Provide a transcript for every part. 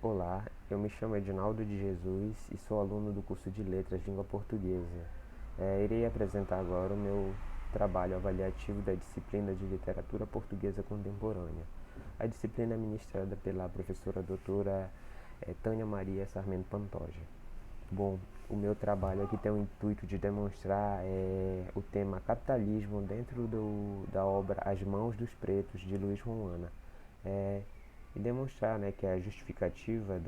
Olá, eu me chamo Edinaldo de Jesus e sou aluno do curso de Letras Língua Portuguesa. Irei apresentar agora o meu trabalho avaliativo da disciplina de Literatura Portuguesa Contemporânea. A disciplina é ministrada pela professora doutora Tânia Maria Sarmento Pantoja. Bom, o meu trabalho aqui tem o intuito de demonstrar o tema capitalismo dentro da obra As Mãos dos Pretos, de Luiz Ruana. É, e demonstrar, né, que a justificativa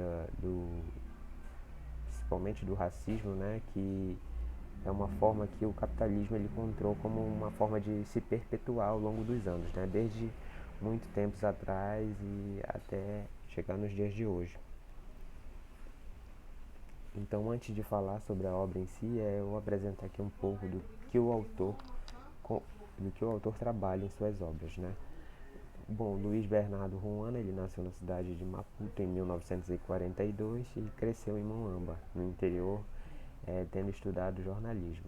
principalmente do racismo, né, que é uma forma que o capitalismo ele encontrou como uma forma de se perpetuar ao longo dos anos, né, desde muito tempos atrás e até chegar nos dias de hoje. Então, antes de falar sobre a obra em si, eu vou apresentar aqui um pouco do que o autor trabalha em suas obras, né? Bom, Luiz Bernardo Ruana, ele nasceu na cidade de Maputo em 1942 e cresceu em Moamba, no interior, tendo estudado jornalismo.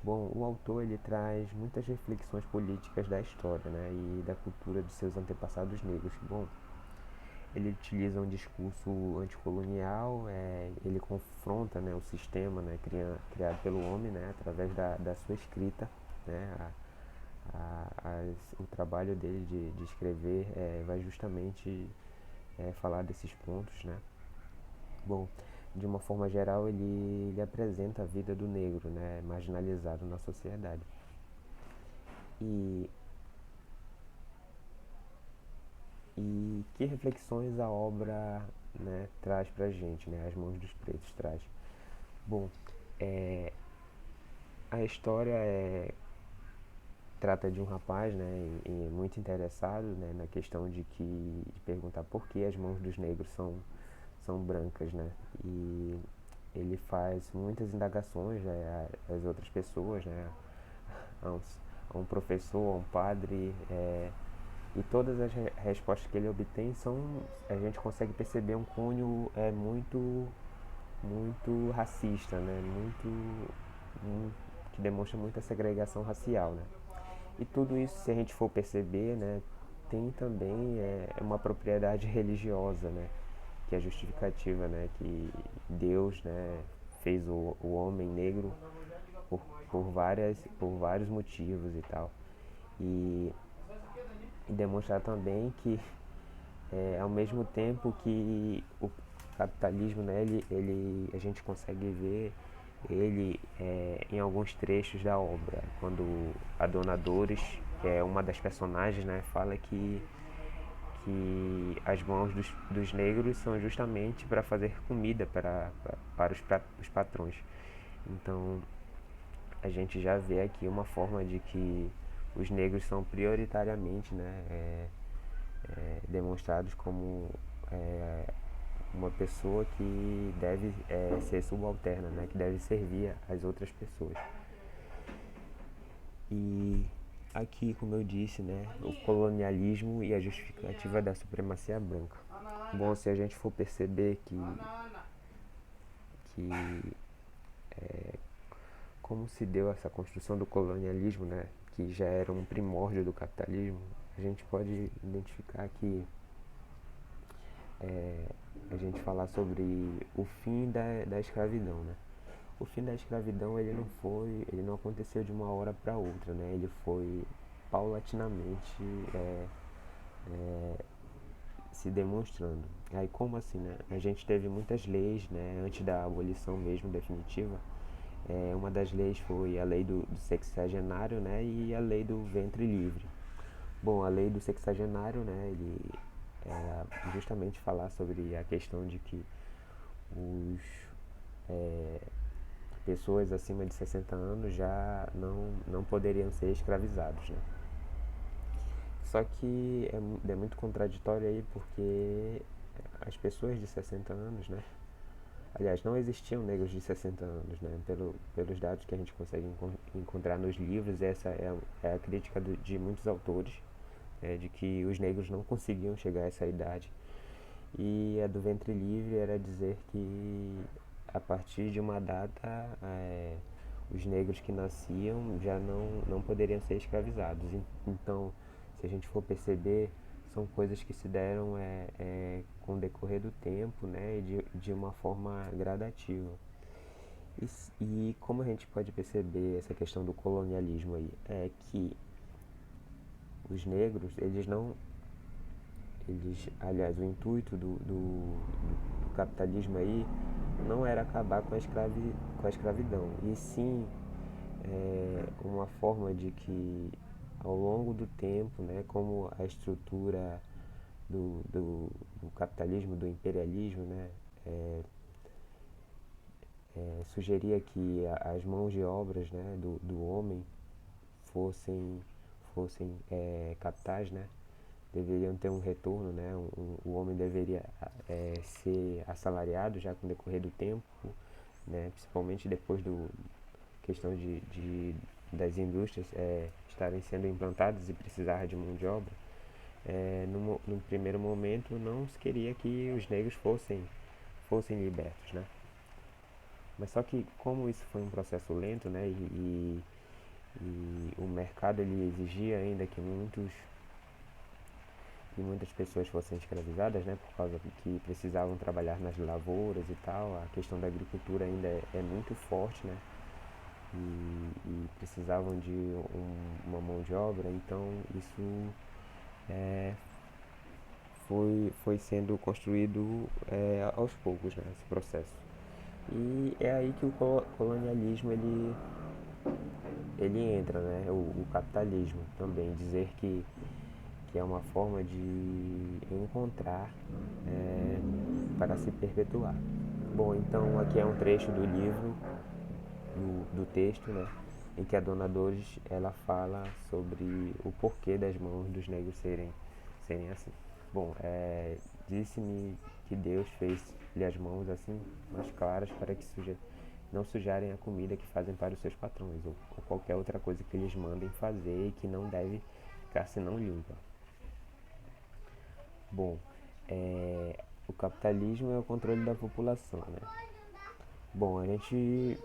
Bom, o autor ele traz muitas reflexões políticas da história, né, e da cultura de seus antepassados negros. Bom, ele utiliza um discurso anticolonial, ele confronta, né, o sistema, né, criado pelo homem, né, através da sua escrita, né, o trabalho dele de escrever vai justamente falar desses pontos, né? Bom, de uma forma geral, ele apresenta a vida do negro, né, marginalizado na sociedade. E, e que reflexões a obra, né, traz pra gente, né, As Mãos dos Pretos traz? Bom, a história trata de um rapaz, né, muito interessado, né, na questão de perguntar por que as mãos dos negros são brancas, né, e ele faz muitas indagações, né, às outras pessoas, né, a um, a um professor, a um padre, e todas as respostas que ele obtém a gente consegue perceber um cunho muito racista, né, que demonstra muita segregação racial, né. E tudo isso, se a gente for perceber, né, tem também uma propriedade religiosa, né, que é justificativa, né, que Deus, né, fez o homem negro por, por vários motivos e tal. E, e demonstrar também que, ao mesmo tempo que o capitalismo, né, a gente consegue ver ele em alguns trechos da obra, quando a Dona Dores, que é uma das personagens, né, fala que as mãos dos negros são justamente para fazer comida para os patrões. Então a gente já vê aqui uma forma de que os negros são prioritariamente, né, demonstrados como uma pessoa que deve ser subalterna, né, que deve servir às outras pessoas. E aqui, como eu disse, né, o colonialismo e a justificativa da supremacia branca. Bom, se a gente for perceber que como se deu essa construção do colonialismo, né, que já era um primórdio do capitalismo, a gente pode identificar que a gente falar sobre o fim da escravidão, né? O fim da escravidão ele não aconteceu de uma hora para outra, né? Ele foi paulatinamente se demonstrando. Aí como assim, né? A gente teve muitas leis, né? Antes da abolição mesmo definitiva. Uma das leis foi a lei do sexagenário, né? E a lei do ventre livre. Bom, a lei do sexagenário, né? Ele era justamente falar sobre a questão de que os pessoas acima de 60 anos já não poderiam ser escravizados, né? Só que é muito contraditório aí porque as pessoas de 60 anos, né? Aliás, não existiam negros de 60 anos, né? Pelos dados que a gente consegue encontrar nos livros, essa é a crítica de muitos autores, de que os negros não conseguiam chegar a essa idade. E a do ventre livre era dizer que a partir de uma data os negros que nasciam já não poderiam ser escravizados. Então, se a gente for perceber, são coisas que se deram com decorrer do tempo, né, e de uma forma gradativa. E como a gente pode perceber essa questão do colonialismo aí, é que os negros, eles não, aliás, o intuito do capitalismo aí não era acabar com a escravidão, e sim uma forma de que ao longo do tempo, né, como a estrutura do capitalismo, do imperialismo, né, sugeria que as mãos de obras, né, do homem fossem, fossem capitais, né, deveriam ter um retorno, né, o homem deveria ser assalariado já com o decorrer do tempo, né, principalmente depois do questão das indústrias estarem sendo implantadas e precisar de mão de obra. No primeiro momento não se queria que os negros fossem libertos, né? Mas só que como isso foi um processo lento, né, e o mercado ele exigia ainda que muitas pessoas fossem escravizadas, né, por causa que precisavam trabalhar nas lavouras e tal, a questão da agricultura ainda é muito forte, né, e precisavam de uma mão de obra, então isso é, foi sendo construído aos poucos, né, esse processo. E é aí que o colonialismo ele entra, né, o capitalismo também, dizer que é uma forma de encontrar para se perpetuar. Bom, então aqui é um trecho do livro, do texto, né, em que a Dona Dores ela fala sobre o porquê das mãos dos negros serem assim. Bom, disse-me que Deus fez-lhe as mãos assim, mais claras, para que não sujarem a comida que fazem para os seus patrões, ou qualquer outra coisa que eles mandem fazer e que não deve ficar senão limpa. Bom, o capitalismo é o controle da população, né? Bom, aqui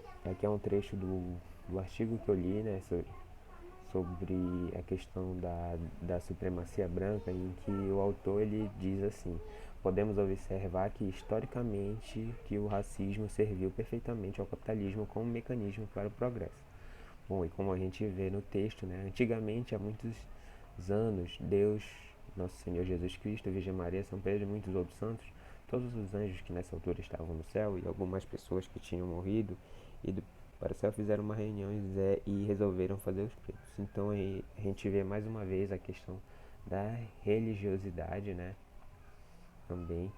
é um trecho do artigo que eu li, né, sobre a questão da supremacia branca, em que o autor ele diz assim: podemos observar que historicamente que o racismo serviu perfeitamente ao capitalismo como mecanismo para o progresso. Bom, e como a gente vê no texto, né, antigamente, há muitos anos, Deus, Nosso Senhor Jesus Cristo, Virgem Maria, São Pedro e muitos outros santos, todos os anjos que nessa altura estavam no céu e algumas pessoas que tinham morrido ido para o céu fizeram uma reunião e resolveram fazer os pretos. Então aí a gente vê mais uma vez a questão da religiosidade, né? Também.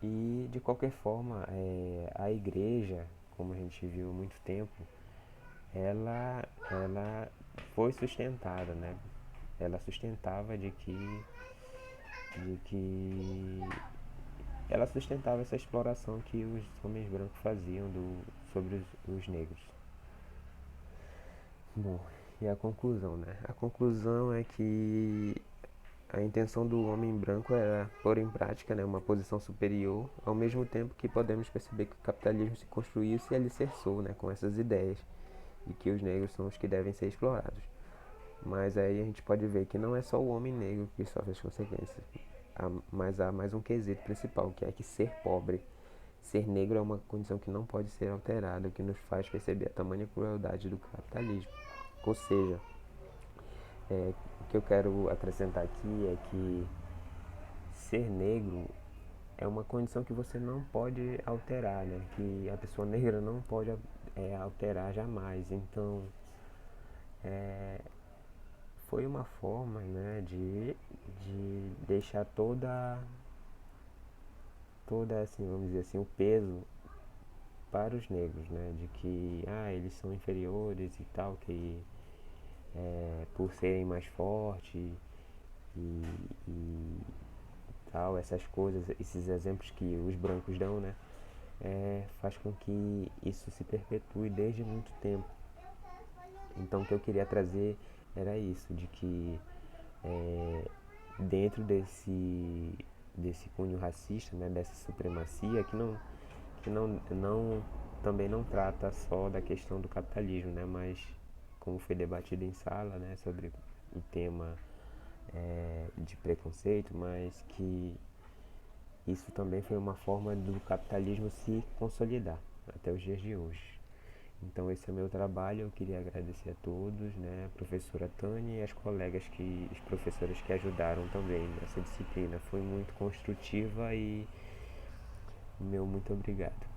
E de qualquer forma, a igreja, como a gente viu há muito tempo, ela foi sustentada, né? Ela sustentava de que ela sustentava essa exploração que os homens brancos faziam sobre os negros. Bom, e a conclusão, né? A conclusão é que a intenção do homem branco era pôr em prática, né, uma posição superior, ao mesmo tempo que podemos perceber que o capitalismo se construiu e se alicerçou, né, com essas ideias de que os negros são os que devem ser explorados. Mas aí a gente pode ver que não é só o homem negro que sofre as consequências, mas há mais um quesito principal, que é que ser pobre, ser negro é uma condição que não pode ser alterada, o que nos faz perceber a tamanha crueldade do capitalismo. Ou seja, o que eu quero acrescentar aqui é que ser negro é uma condição que você não pode alterar, né? Que a pessoa negra não pode alterar jamais. Então, foi uma forma, né, de deixar toda assim, vamos dizer assim, o peso para os negros, né? De que eles são inferiores e tal, que por serem mais fortes e, e tal, essas coisas, esses exemplos que os brancos dão, né? Faz com que isso se perpetue desde muito tempo. Então o que eu queria trazer era isso, de que dentro desse cunho racista, né, dessa supremacia, que também não trata só da questão do capitalismo, né, mas como foi debatido em sala, né, sobre o tema de preconceito, mas que isso também foi uma forma do capitalismo se consolidar até os dias de hoje. Então esse é o meu trabalho, eu queria agradecer a todos, né, a professora Tânia e as professoras que ajudaram também nessa disciplina. Foi muito construtiva e meu muito obrigado.